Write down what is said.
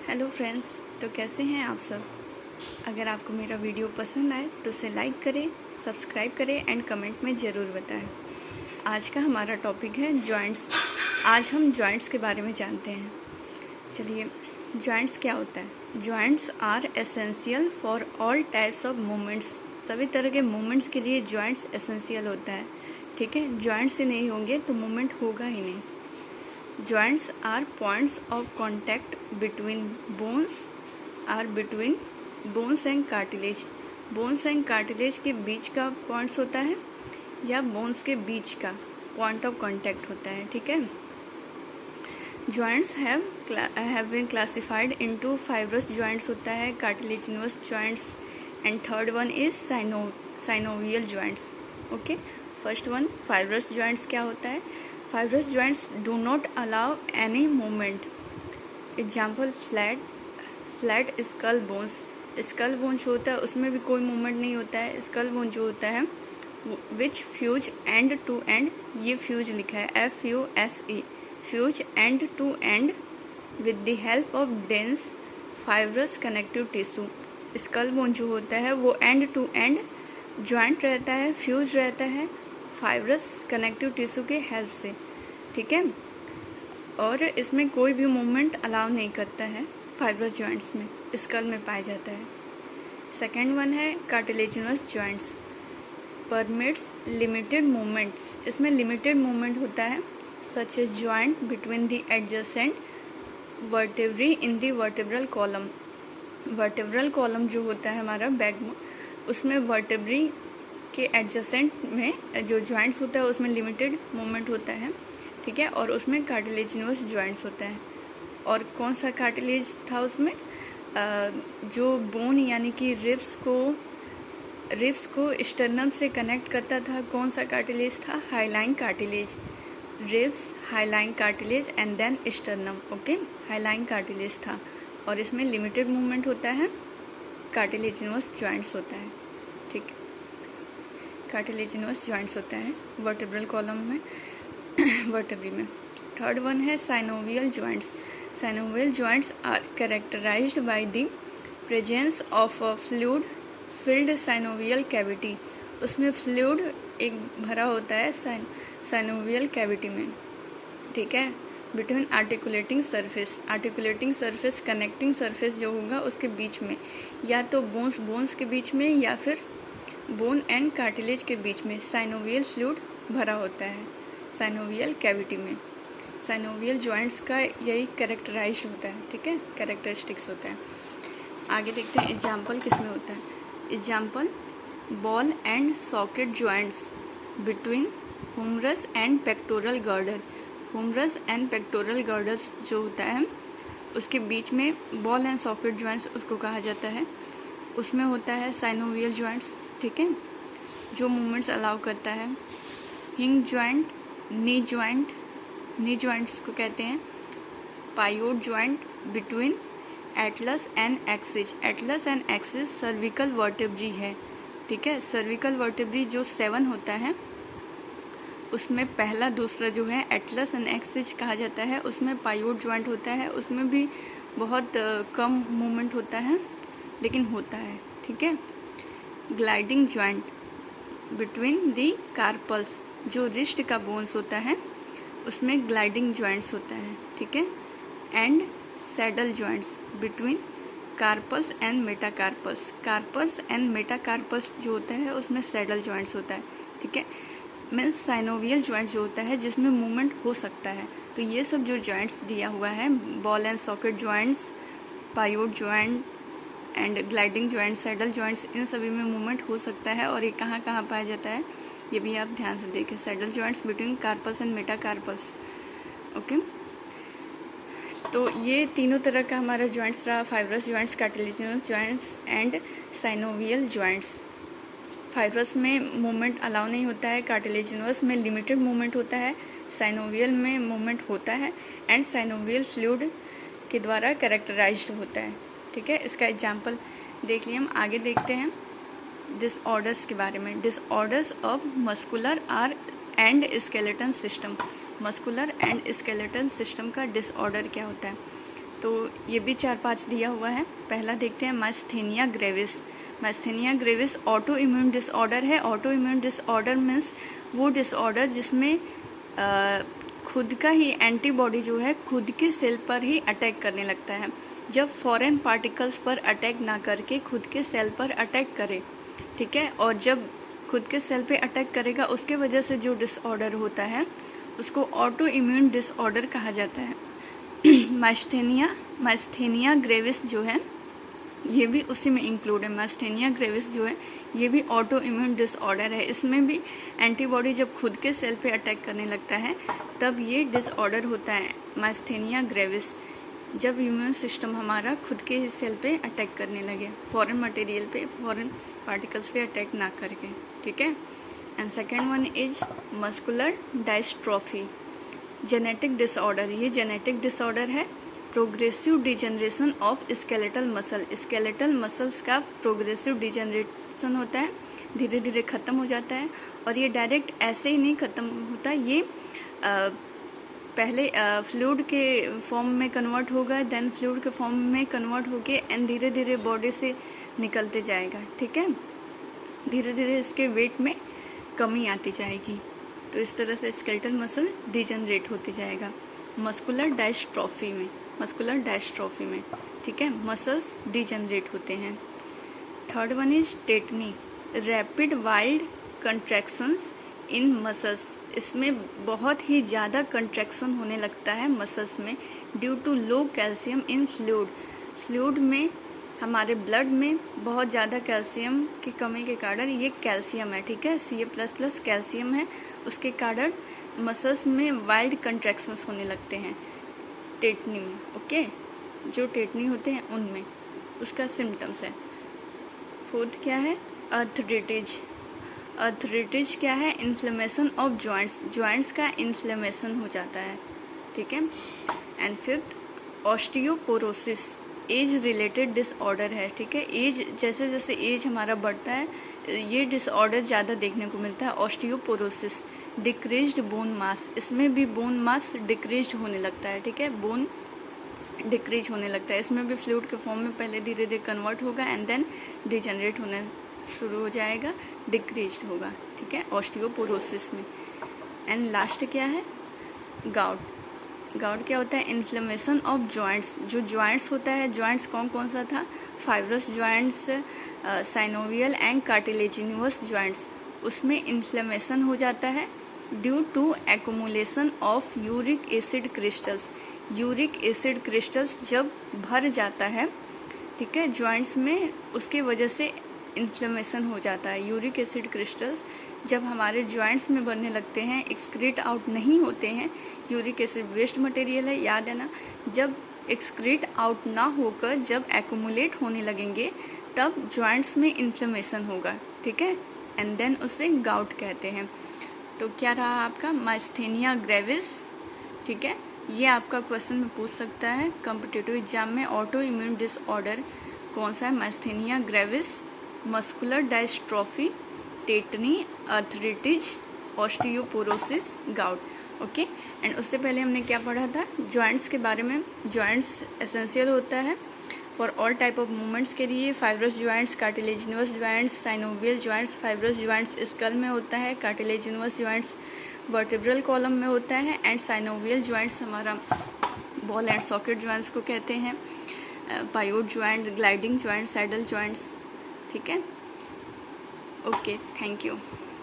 Hello friends, तो कैसे हैं आप सब। अगर आपको मेरा वीडियो पसंद आए तो उसे लाइक करें, सब्सक्राइब करें एंड कमेंट में ज़रूर बताएं। आज का हमारा टॉपिक है जॉइंट्स। आज हम जॉइंट्स के बारे में जानते हैं। चलिए, जॉइंट्स क्या होता है। Joints are essential for all types of movements. सभी तरह के मूवमेंट्स के लिए जॉइंट्स एसेंशियल होता है। ठीक है, जॉइंट्स से नहीं होंगे तो मूवमेंट होगा ही नहीं। Joints are points of contact between bones and cartilage. Bones and cartilage के बीच का पॉइंट्स होता है या बोन्स के बीच का पॉइंट ऑफ कांटेक्ट होता है। ठीक है। Joints have been classified into fibrous joints होता है, cartilaginous joints and third one is synovial joints. Okay, first one fibrous joints क्या होता है। Fibrous joints do not allow any movement. Example flat skull bones. Skull bone जो होता है उसमें भी कोई मूवमेंट नहीं होता है। स्कल बोन जो होता है which fuse end to end, ये फ्यूज लिखा है FUSE, fuse end to end with the help of dense fibrous connective tissue. Skull bone जो होता है वो एंड टू एंड ज्वाइंट रहता है, फ्यूज रहता है फाइब्रस कनेक्टिव टिश्यू के हेल्प से। ठीक है, और इसमें कोई भी मूवमेंट अलाउ नहीं करता है। फाइब्रस जॉइंट्स में स्कल में पाया जाता है। सेकेंड वन है cartilaginous joints, permits limited movements. इसमें लिमिटेड मूवमेंट होता है, such as joint between the adjacent vertebrae in the vertebral column. Vertebral column जो होता है हमारा बैकबोन, उसमें वर्टेब्री के एडजेसेंट में जो जॉइंट्स होता है उसमें लिमिटेड मूवमेंट होता है। ठीक है, और उसमें कार्टिलेजिनस जॉइंट्स होता है। और कौन सा कार्टिलेज था उसमें, जो बोन यानी कि रिब्स को स्टर्नम से कनेक्ट करता था, कौन सा कार्टिलेज था, hyaline cartilage. Ribs, hyaline cartilage and then sternum. Okay, hyaline cartilage था और इसमें लिमिटेड मूवमेंट होता है, कार्टिलेजिनस जॉइंट्स होता है। ठीक है, कार्टिलेजिनस जॉइंट्स होता है वर्टेब्रल कॉलम में वर्टेब्री में। थर्ड वन है synovial joints. Synovial joints are characterized by the presence of a fluid filled synovial cavity. उसमें फ्लूइड एक भरा होता है साइनोवियल कैविटी में। ठीक है, between articulating surface connecting surface जो होगा उसके बीच में, या तो बोन्स के बीच में या फिर बोन एंड कार्टिलेज के बीच में साइनोवियल फ्लूइड भरा होता है साइनोवियल कैविटी में। साइनोवियल जॉइंट्स का यही कैरेक्टराइज होता है। ठीक है, कैरेक्टरिस्टिक्स होता है। आगे देखते हैं एग्जाम्पल किस में होता है। Example ball and socket joints between Humras and pectoral girder. Humras and pectoral girders जो होता है उसके बीच में बॉल एंड सॉकेट जॉइंट्स उसको कहा जाता है। उसमें होता है साइनोवियल जॉइंट्स। ठीक है, जो मूवमेंट्स अलाउ करता है। हिंग जॉइंट, नी जॉइंट्स को कहते हैं। Pivot joint between atlas and axis. Atlas and axis cervical vertebrae है। ठीक है, सर्विकल वर्टेब्री जो 7 होता है उसमें पहला दूसरा जो है एटलस एंड एक्सिस कहा जाता है। उसमें पायोट जॉइंट होता है, उसमें भी बहुत कम मूवमेंट होता है लेकिन होता है। ठीक है, gliding joint between the carpals, जो रिस्ट का बोन्स होता है उसमें ग्लाइडिंग जॉइंट्स होता है। ठीक है, and saddle joints between carpals and metacarpus. Carpus and metacarpus जो होता है उसमें सैडल जॉइंट्स होता है। ठीक है, मीन्स साइनोवियल जॉइंट जो होता है जिसमें मूवमेंट हो सकता है। तो ये सब जो जॉइंट्स दिया हुआ है, ball and socket joints, pivot joint and gliding joint, saddle joints, इन सभी में मूवमेंट हो सकता है। और ये कहाँ कहाँ पाया जाता है ये भी आप ध्यान से देखें। Saddle joints between carpus and metacarpus. Okay, तो ये तीनों तरह का हमारा जॉइंट्स रहा, fibrous joints, cartilaginous joints and synovial joints. Fibrous में मूवमेंट अलाउ नहीं होता है, कार्टिलेजिनस में लिमिटेड मूवमेंट होता है, साइनोवियल में मूवमेंट होता है एंड साइनोवियल फ्लूइड के द्वारा कैरेक्टराइज्ड होता है। ठीक है, इसका एग्जाम्पल देख लिए। हम आगे देखते हैं डिसऑर्डर्स के बारे में। Disorders of muscular are and skeleton system. Muscular and skeleton system का डिसऑर्डर क्या होता है। तो ये भी 4-5 दिया हुआ है। पहला देखते हैं myasthenia gravis. Myasthenia gravis auto immune disorder है। ऑटो इम्यून डिसऑर्डर मीन्स वो डिसऑर्डर जिसमें खुद का ही एंटीबॉडी जो है खुद के सेल पर ही अटैक करने लगता है। जब फॉरेन पार्टिकल्स पर अटैक ना करके खुद के सेल पर अटैक करे, ठीक है, और जब खुद के सेल पे अटैक करेगा उसके वजह से जो डिसऑर्डर होता है उसको ऑटो इम्यून डिसऑर्डर कहा जाता है। मास्थेनिया ग्रेविस जो है ये भी उसी में इंक्लूड है। मास्थेनिया ग्रेविस जो है ये भी ऑटो इम्यून डिसऑर्डर है। इसमें भी एंटीबॉडी जब खुद के सेल पे अटैक करने लगता है तब ये डिसऑर्डर होता है मास्थेनिया ग्रेविस, जब इम्यून सिस्टम हमारा खुद के ही सेल पे अटैक करने लगे, फॉरेन मटेरियल पे, फॉरेन पार्टिकल्स पे अटैक ना करके, ठीक है। And second one is muscular dystrophy, genetic disorder. ये जेनेटिक डिसऑर्डर है। Progressive degeneration of skeletal muscle, skeletal muscles का प्रोग्रेसिव डिजेनरेशन होता है, धीरे धीरे ख़त्म हो जाता है। और ये डायरेक्ट ऐसे ही नहीं ख़त्म होता, ये पहले फ्लूइड के फॉर्म में कन्वर्ट होगा, देन फ्लूइड के फॉर्म में कन्वर्ट होके एंड धीरे धीरे बॉडी से निकलते जाएगा, ठीक है। धीरे धीरे इसके वेट में कमी आती जाएगी। तो इस तरह से स्केलेटल मसल डिजेनरेट होती जाएगा मस्कुलर डायस्ट्रोफी में, ठीक है, मसल्स डिजेनरेट होते हैं। Third one is tetani, rapid wild contractions in muscles. इसमें बहुत ही ज़्यादा कंट्रैक्शन होने लगता है मसल्स में due to low calcium in fluid में, हमारे ब्लड में बहुत ज़्यादा कैल्शियम की कमी के कारण, ये कैल्शियम है, ठीक है, Ca++ कैल्शियम है, उसके कारण मसल्स में वाइल्ड कंट्रैक्शंस होने लगते हैं टेटनी में, ओके, जो टेटनी होते हैं उनमें, उसका सिम्टम्स है। फोर्थ क्या है, आर्थराइटिस। आर्थराइटिस क्या है, इन्फ्लेमेशन ऑफ जॉइंट्स का इन्फ्लेमेशन हो जाता है, ठीक है। And fifth osteoporosis, age related disorder है, ठीक है। एज जैसे जैसे एज हमारा बढ़ता है ये डिसऑर्डर ज़्यादा देखने को मिलता है। ऑस्टियोपोरोसिस, डिक्रीज्ड बोन मास, इसमें भी बोन मास डिक्रीज्ड होने लगता है, ठीक है, बोन डिक्रीज होने लगता है। इसमें भी फ्लूइड के फॉर्म में पहले धीरे धीरे कन्वर्ट होगा एंड देन डिजेनरेट होने शुरू हो जाएगा, डिक्रीज्ड होगा, ठीक है, ऑस्टियोपोरोसिस में। एंड लास्ट क्या है, गाउट क्या होता है, इन्फ्लेमेशन ऑफ जॉइंट्स। जो जॉइंट्स होता है, जॉइंट्स कौन कौन सा था, fibrous joints, synovial and cartilaginous joints, उसमें इन्फ्लेमेशन हो जाता है due to accumulation of uric acid crystals. Uric acid crystals जब भर जाता है, ठीक है, जॉइंट्स में, उसके वजह से इन्फ्लेमेशन हो जाता है। यूरिक एसिड क्रिस्टल्स जब हमारे जॉइंट्स में बनने लगते हैं, एक्सक्रीट आउट नहीं होते हैं, यूरिक एसिड वेस्ट मटेरियल है, याद है ना, जब एक्सक्रीट आउट ना होकर जब एक्यूमुलेट होने लगेंगे तब जॉइंट्स में इन्फ्लेमेशन होगा, ठीक है, एंड देन उसे गाउट कहते हैं। तो क्या रहा आपका, मास्थेनिया ग्रेविस, ठीक है, ये आपका क्वेश्चन में पूछ सकता है कॉम्पिटिटिव एग्जाम में। ऑटो इम्यून डिसऑर्डर कौन सा है, myasthenia gravis, muscular dystrophy, tetany, arthritis, osteoporosis, gout, okay. And उससे पहले हमने क्या पढ़ा था, जॉइंट्स के बारे में। जॉइंट्स एसेंशियल होता है for all type of movements के लिए। Fibrous joints, cartilaginous joints, synovial joints. Fibrous joints skull में होता है, कार्टिलेजिनस जॉइंट्स वर्टिब्रल कॉलम में होता है, एंड साइनोवियल जॉइंट्स हमारा बॉल एंड सॉकेट जॉइंट्स को कहते हैं, pivot joint, gliding joint, saddle joints, ठीक है, ओके, थैंक यू।